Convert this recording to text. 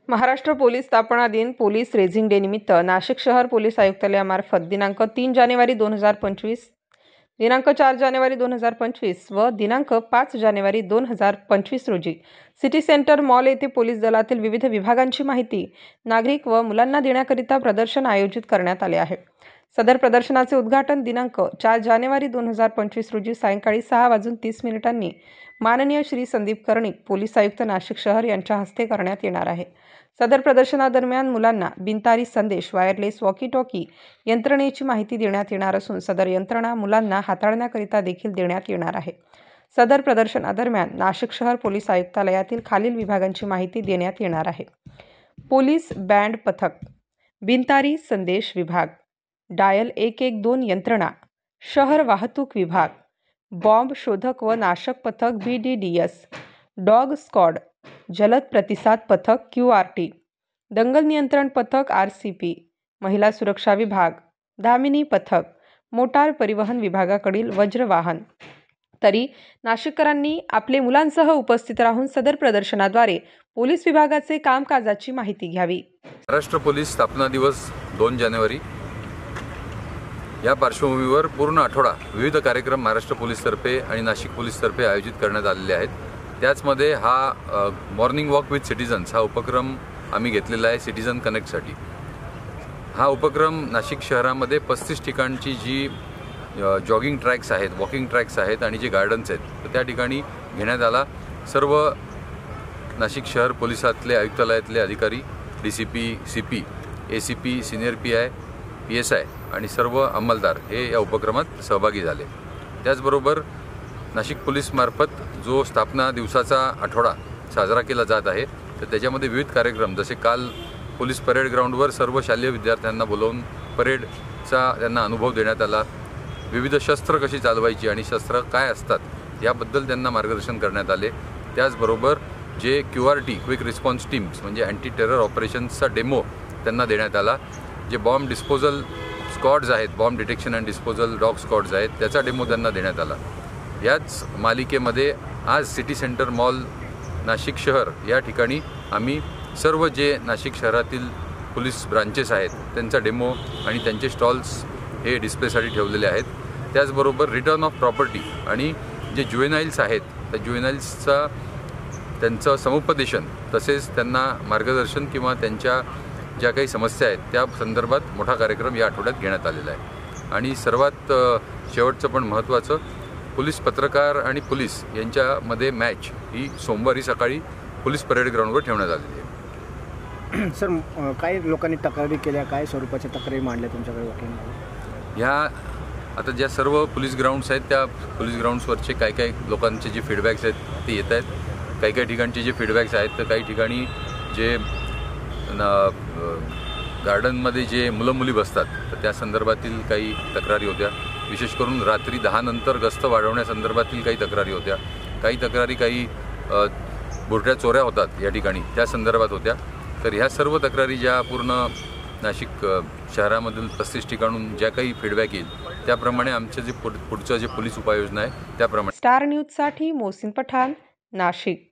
Maharashtra police स्थापना दिन police raising day निमित्त नाशिक शहर पोलीस आयुक्तालयामार्फत दिनांक 3 जानेवारी 2025, दिनांक 4 जानेवारी 2025 व दिनांक 5 जानेवारी 2025 रोजी सिटी सेंटर मॉल येथे पोलीस दलातील विविध विभागांची माहिती नागरिक व मुलांना देण्याकरिता प्रदर्शन आयोजित करण्यात आले आहे। सदर प्रदर्शनाचे उद्घाटन दिनांक 4 जानेवारी 2025 रोजी सायंकाळी 6:30 माननीय श्री संदीप कर्णिक पोलीस आयुक्त नाशिक शहर यांच्या हस्ते करण्यात येणार आहे। सदर प्रदर्शनादरम्यान मुलांना बिनतारी संदेश वायरलेस वॉकी टॉकी यंत्रणेची माहिती देण्यात येणार असून सदर यंत्रणा मुलांना हाताळण्याकरिता देखील देण्यात येणार आहे। सदर प्रदर्शनादरम्यान नाशिक शहर पोलीस आयुक्तालयातील खालील विभागांची माहिती देण्यात येणार आहे। पोलीस बँड पथक, बिनतारी संदेश विभाग, डायल 112 यंत्रणा, शहर वाहतूक विभाग, बॉम्ब शोधक व नाशक पथक BDDS, डॉग स्क्वॉड, जलद प्रतिसाद पथक QRT, दंगल नियंत्रण पथक RCP, महिला सुरक्षा विभाग, धामिनी पथक, मोटार परिवहन विभागाकडील वज्र वाहन। तरी नाशिककरांनी आपले मुलांसह उपस्थित राहून सदर प्रदर्शनाद्वारे पोलीस विभागाचे कामकाजाची माहिती घ्यावी। महाराष्ट्र पोलीस स्थापना दिवस 2 जानेवारी या पार्श्वभूमीवर पूर्ण आठवडा विविध कार्यक्रम महाराष्ट्र पोलीसतर्फे आणि नाशिक पोलीसतर्फे आयोजित करण्यात आलेले आहेत। त्याचमध्ये हा मॉर्निंग वॉक विथ सिटीजन्स हा उपक्रम आम्ही घेतलेला आहे सिटीजन कनेक्टसाठी। हा उपक्रम नाशिक शहरामध्ये 35 ठिकाणची जी जॉगिंग ट्रॅक्स आहेत, वॉकिंग ट्रॅक्स आहेत आणि जे गार्डन्स आहेत तर त्या ठिकाणी घेण्यात आला। सर्व नाशिक शहर पोलिसातले आयुक्तालयातले अधिकारी, DCP, CP, ACP, senior PI, PSI आणि सर्व अंमलदार हे या उपक्रमात सहभागी झाले। त्याचबरोबर नाशिक पोलीसमार्फत जो स्थापना दिवसाचा आठवडा साजरा केला जात आहे तर त्याच्यामध्ये विविध कार्यक्रम जसे काल पोलीस परेड ग्राउंडवर सर्व शालेय विद्यार्थ्यांना बोलावून परेडचा त्यांना अनुभव देण्यात आला। विविध शस्त्र कशी चालवायची आणि शस्त्र काय असतात याबद्दल त्यांना मार्गदर्शन करण्यात आले। त्याचबरोबर जे QRT क्विक रिस्पॉन्स टीम्स म्हणजे अँटी टेरर ऑपरेशन्सचा डेमो त्यांना देण्यात आला। जे बॉम्ब डिस्पोजल स्क्वॉड्स आहेत, bomb detection and disposal dog squads आहेत त्याचा डेमो त्यांना देण्यात आला। याच मालिकेमध्ये आज सिटी सेंटर मॉल नाशिक शहर या ठिकाणी आम्ही सर्व जे नाशिक शहरातील पोलीस ब्रांचेस आहेत त्यांचा डेमो आणि त्यांचे स्टॉल्स हे डिस्प्लेसाठी ठेवलेले आहेत। त्याचबरोबर रिटर्न ऑफ प्रॉपर्टी आणि जे ज्युएनाइल्स आहेत त्या ज्युएनाइल्सचा त्यांचं समुपदेशन तसेच त्यांना मार्गदर्शन किंवा त्यांच्या ज्या काही समस्या आहेत त्या संदर्भात मोठा कार्यक्रम या आठवड्यात घेण्यात आलेला आहे। आणि सर्वात शेवटचं पण महत्त्वाचं, पोलीस पत्रकार आणि पोलीस यांच्यामध्ये मॅच ही सोमवारी सकाळी पोलीस परेड ग्राउंडवर ठेवण्यात आलेली आहे। सर, काही लोकांनी तक्रारी केल्या, काय स्वरूपाच्या तक्रारी मांडल्या तुमच्याकडे वकील? ह्या आता ज्या सर्व पोलीस ग्राउंड्स आहेत त्या पोलीस ग्राउंड्सवरचे काही लोकांचे जे फीडबॅक्स आहेत ते येत आहेत। काही ठिकाणचे जे फीडबॅक्स आहेत तर काही ठिकाणी जे गार्डनमध्ये जे मुलं मुली बसतात तर त्या संदर्भातील काही तक्रारी होत्या। विशेष करून रात्री 10 नंतर गस्त वाढवण्यासंदर्भातील काही तक्रारी होत्या। काही तक्रारी काही बोरट्या चोऱ्या होतात या ठिकाणी त्या संदर्भात होत्या। तर ह्या सर्व तक्रारी ज्या पूर्ण नाशिक शहरामधील 35 ठिकाणून ज्या काही फीडबॅक येईल त्याप्रमाणे आमचे जे पुढचं जे पोलीस उपाययोजना आहे त्याप्रमाणे। स्टार न्यूजसाठी मोहसिन पठाण, नाशिक।